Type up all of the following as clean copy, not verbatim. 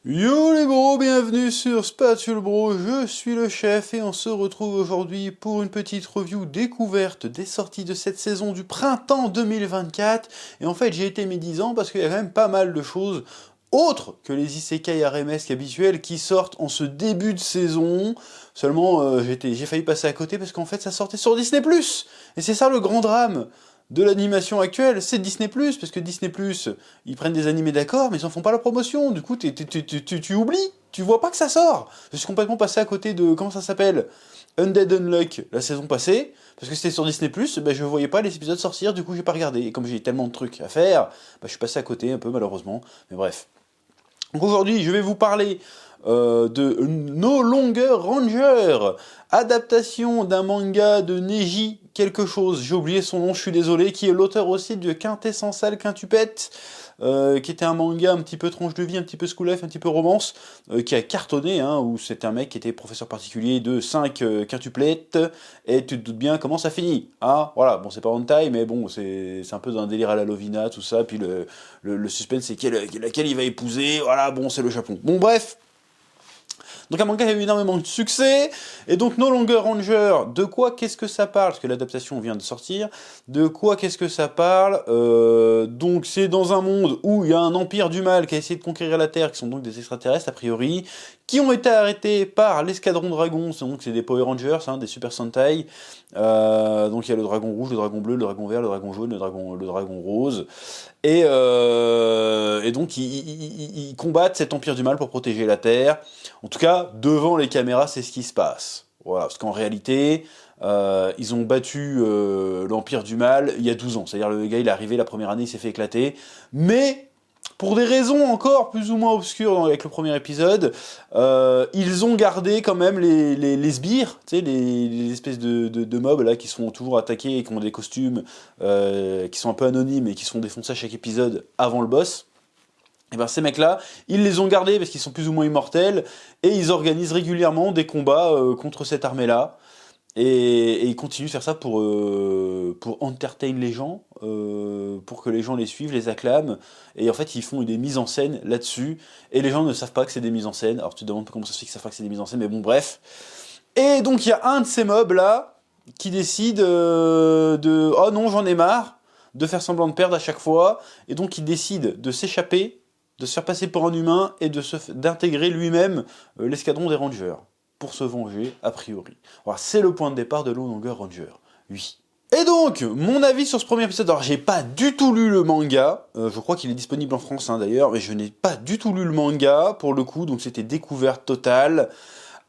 Yo les bros, bienvenue sur Spatule Bro, je suis le chef et on se retrouve aujourd'hui pour une petite review découverte des sorties de cette saison du printemps 2024. Et en fait j'ai été médisant parce qu'il y a quand même pas mal de choses autres que les isekai RMS habituels qui sortent en ce début de saison. Seulement j'ai failli passer à côté parce qu'en fait ça sortait sur Disney+. Et c'est ça le grand drame de l'animation actuelle, c'est Disney+, parce que Disney+, ils prennent des animés d'accord, mais ils en font pas la promotion, du coup tu oublies, tu vois pas que ça sort. Je suis complètement passé à côté de, comment ça s'appelle, Undead Unluck, la saison passée, parce que c'était sur Disney+, ben je voyais pas les épisodes sortir, du coup j'ai pas regardé, et comme j'ai tellement de trucs à faire, ben je suis passé à côté un peu malheureusement, mais bref. Donc aujourd'hui, je vais vous parler de No Longer Ranger, adaptation d'un manga de Neji quelque chose, j'ai oublié son nom, je suis désolé, qui est l'auteur aussi de Quintessential Quintupette, qui était un manga un petit peu tranche de vie, un petit peu school life, un petit peu romance, qui a cartonné, hein, où c'est un mec qui était professeur particulier de 5 quintuplettes, et tu te doutes bien comment ça finit. Ah, voilà, bon c'est pas hentai, mais bon, c'est un peu d'un délire à la Lovina, tout ça, puis le suspense c'est laquelle il va épouser, voilà, bon c'est le Japon. Bon bref, donc un manga qui a eu énormément de succès, et donc No Longer Ranger, de quoi qu'est-ce que ça parle? Parce que l'adaptation vient de sortir, de quoi qu'est-ce que ça parle? Donc c'est dans un monde où il y a un empire du mal qui a essayé de conquérir la Terre, qui sont donc des extraterrestres a priori, qui ont été arrêtés par l'escadron dragon, donc c'est des Power Rangers, hein, des Super Sentai, donc il y a le dragon rouge, le dragon bleu, le dragon vert, le dragon jaune, le dragon rose, et donc ils combattent cet empire du mal pour protéger la Terre. En tout cas, devant les caméras, c'est ce qui se passe. Voilà, parce qu'en réalité, ils ont battu l'Empire du Mal il y a 12 ans. C'est-à-dire le gars, il est arrivé la première année, il s'est fait éclater. Mais, pour des raisons encore plus ou moins obscures avec le premier épisode, ils ont gardé quand même les sbires, tu sais, les espèces de mobs là, qui sont toujours attaqués et qui ont des costumes qui sont un peu anonymes et qui sont défoncés à chaque épisode avant le boss. Et ben ces mecs-là, ils les ont gardés parce qu'ils sont plus ou moins immortels, et ils organisent régulièrement des combats contre cette armée-là. Et ils continuent de faire ça pour entertain les gens, pour que les gens les suivent, les acclament. Et en fait, ils font des mises en scène là-dessus, et les gens ne savent pas que c'est des mises en scène. Alors tu te demandes comment ça se fait qu'ils savent pas que c'est des mises en scène, mais bon, bref. Et donc il y a un de ces mobs-là qui décide de « Oh non, j'en ai marre !» de faire semblant de perdre à chaque fois, et donc il décide de s'échapper, de se faire passer pour un humain et d'intégrer lui-même l'escadron des Rangers pour se venger, a priori. Voilà, c'est le point de départ de No Longer Ranger. Oui. Et donc, mon avis sur ce premier épisode, alors j'ai pas du tout lu le manga, je crois qu'il est disponible en France hein, d'ailleurs, mais je n'ai pas du tout lu le manga pour le coup, donc c'était découverte totale.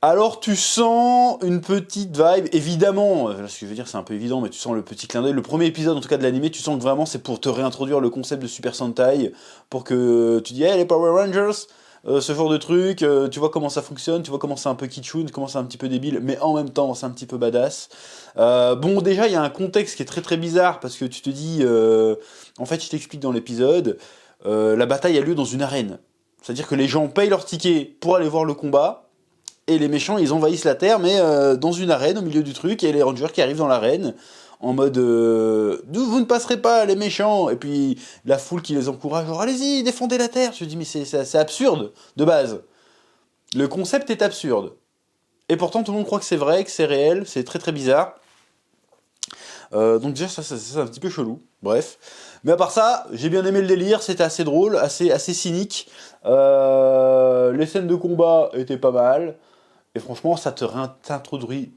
Alors tu sens une petite vibe, évidemment, ce que je veux dire c'est un peu évident, mais tu sens le petit clin d'œil, le premier épisode en tout cas de l'animé, tu sens que vraiment c'est pour te réintroduire le concept de Super Sentai, pour que tu dis hey, les Power Rangers, ce genre de truc, tu vois comment ça fonctionne, tu vois comment c'est un peu kitschoun, comment c'est un petit peu débile, mais en même temps c'est un petit peu badass. Bon déjà il y a un contexte qui est très très bizarre, parce que tu te dis, en fait je t'explique dans l'épisode, la bataille a lieu dans une arène. C'est-à-dire que les gens payent leur ticket pour aller voir le combat, et les méchants, ils envahissent la Terre, mais dans une arène, au milieu du truc, et les Rangers qui arrivent dans l'arène, en mode vous ne passerez pas, les méchants !» Et puis la foule qui les encourage, genre « Allez-y, défendez la Terre !» Je me dis « Mais c'est absurde, de base. Le concept est absurde. » Et pourtant, tout le monde croit que c'est vrai, que c'est réel, c'est très très bizarre. Donc déjà, ça c'est un petit peu chelou, bref. Mais à part ça, j'ai bien aimé le délire, c'était assez drôle, assez cynique. Les scènes de combat étaient pas mal. Et franchement, ça t'introduit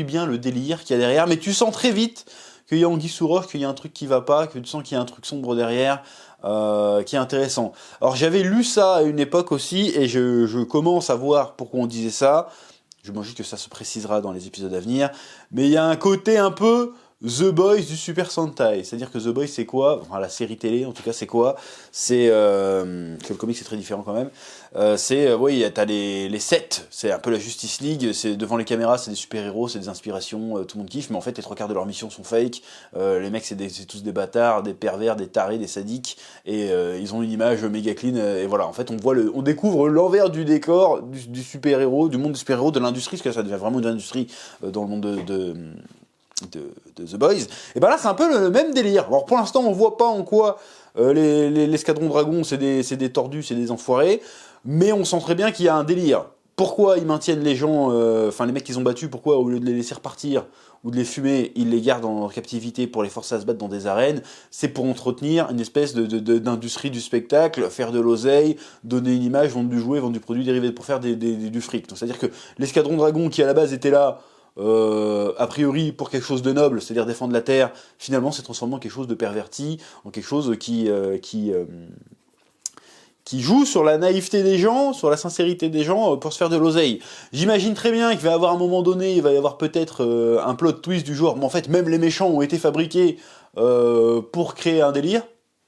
bien le délire qu'il y a derrière, mais tu sens très vite qu'il y a anguille sous roche, qu'il y a un truc qui va pas, que tu sens qu'il y a un truc sombre derrière, qui est intéressant. Alors j'avais lu ça à une époque aussi, et je commence à voir pourquoi on disait ça. Je m'imagine que ça se précisera dans les épisodes à venir, mais il y a un côté un peu The Boys du Super Sentai. C'est-à-dire que The Boys c'est quoi? Enfin la série télé en tout cas c'est quoi? C'est que le comic c'est très différent quand même. Oui, t'as les 7, c'est un peu la Justice League, c'est devant les caméras, c'est des super-héros, c'est des inspirations, tout le monde kiffe, mais en fait les trois quarts de leurs missions sont fake, les mecs c'est tous des bâtards, des pervers, des tarés, des sadiques, et ils ont une image méga clean, et voilà, en fait on découvre l'envers du décor du super-héros, du monde du super-héros, de l'industrie, parce que ça devient vraiment une industrie dans le monde de The Boys, et ben là c'est un peu le même délire. Alors pour l'instant on voit pas en quoi l'escadron dragon c'est des tordus, c'est des enfoirés. mais on sent très bien qu'il y a un délire. Pourquoi ils maintiennent les gens, enfin les mecs qu'ils ont battus, pourquoi au lieu de les laisser repartir ou de les fumer, ils les gardent en captivité pour les forcer à se battre dans des arènes? C'est pour entretenir une espèce d'industrie du spectacle, faire de l'oseille, donner une image, vendre du jouet, vendre du produit dérivé pour faire du fric. Donc c'est-à-dire que l'escadron dragon qui à la base était là, a priori pour quelque chose de noble, c'est-à-dire défendre la Terre, finalement s'est transformé en quelque chose de perverti, en quelque chose qui joue sur la naïveté des gens, sur la sincérité des gens pour se faire de l'oseille. J'imagine très bien qu'il va y avoir un moment donné, il va y avoir peut-être un plot twist du genre, mais en fait même les méchants ont été fabriqués pour créer un délire,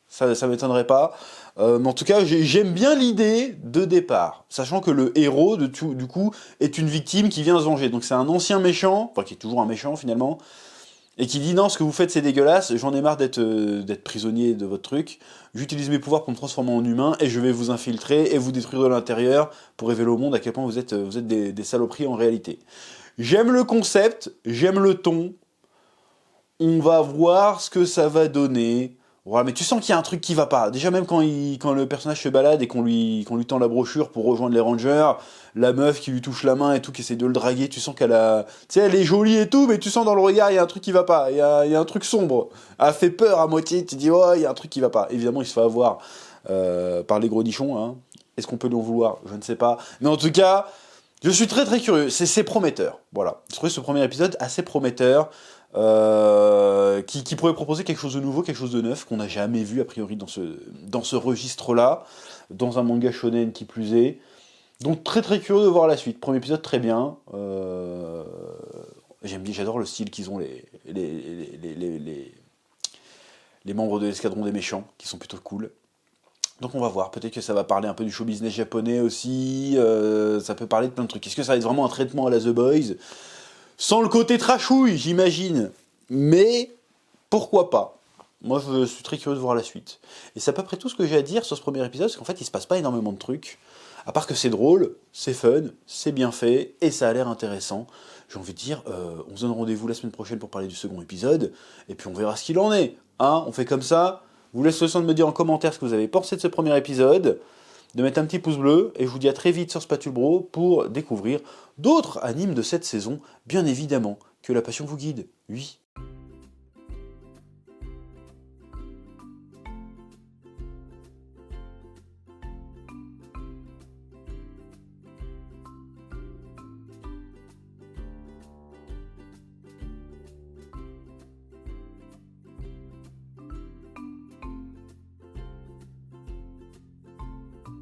ça m'étonnerait pas. Mais en tout cas, j'aime bien l'idée de départ, sachant que le héros, du coup, est une victime qui vient se venger. Donc c'est un ancien méchant, enfin qui est toujours un méchant finalement, et qui dit non, ce que vous faites c'est dégueulasse, j'en ai marre d'être prisonnier de votre truc, j'utilise mes pouvoirs pour me transformer en humain, et je vais vous infiltrer et vous détruire de l'intérieur pour révéler au monde à quel point vous êtes des saloperies en réalité. J'aime le concept, j'aime le ton, on va voir ce que ça va donner. Voilà, mais tu sens qu'il y a un truc qui va pas. Déjà même quand le personnage se balade et qu'on lui tend la brochure pour rejoindre les Rangers, la meuf qui lui touche la main et tout, qui essaie de le draguer, tu sens qu'elle a... Tu sais, elle est jolie et tout, mais tu sens dans le regard, il y a un truc qui va pas. Il y a un truc sombre. Elle fait peur à moitié, tu dis, oh, il y a un truc qui va pas. Évidemment, il se fait avoir par les gros nichons. Hein. Est-ce qu'on peut lui en vouloir? Je ne sais pas. Mais en tout cas, je suis très très curieux. C'est prometteur. Voilà. Je trouvais ce premier épisode assez prometteur. Qui pourrait proposer quelque chose de nouveau, quelque chose de neuf, qu'on n'a jamais vu a priori dans ce registre-là, dans un manga shonen qui plus est. Donc très très curieux de voir la suite. Premier épisode très bien. J'adore le style qu'ils ont les membres de l'escadron des méchants, qui sont plutôt cool. Donc on va voir, peut-être que ça va parler un peu du show business japonais aussi, ça peut parler de plein de trucs. Est-ce que ça va être vraiment un traitement à la The Boys ? Sans le côté trashouille, j'imagine. Mais, pourquoi pas? Moi, je suis très curieux de voir la suite. Et c'est à peu près tout ce que j'ai à dire sur ce premier épisode, parce qu'en fait, il se passe pas énormément de trucs. À part que c'est drôle, c'est fun, c'est bien fait, et ça a l'air intéressant. J'ai envie de dire, on se donne rendez-vous la semaine prochaine pour parler du second épisode, et puis on verra ce qu'il en est. Hein, on fait comme ça. Je vous laisse le soin de me dire en commentaire ce que vous avez pensé de ce premier épisode, de mettre un petit pouce bleu, et je vous dis à très vite sur Spatule Bro pour découvrir d'autres animes de cette saison, bien évidemment, que la passion vous guide. Oui.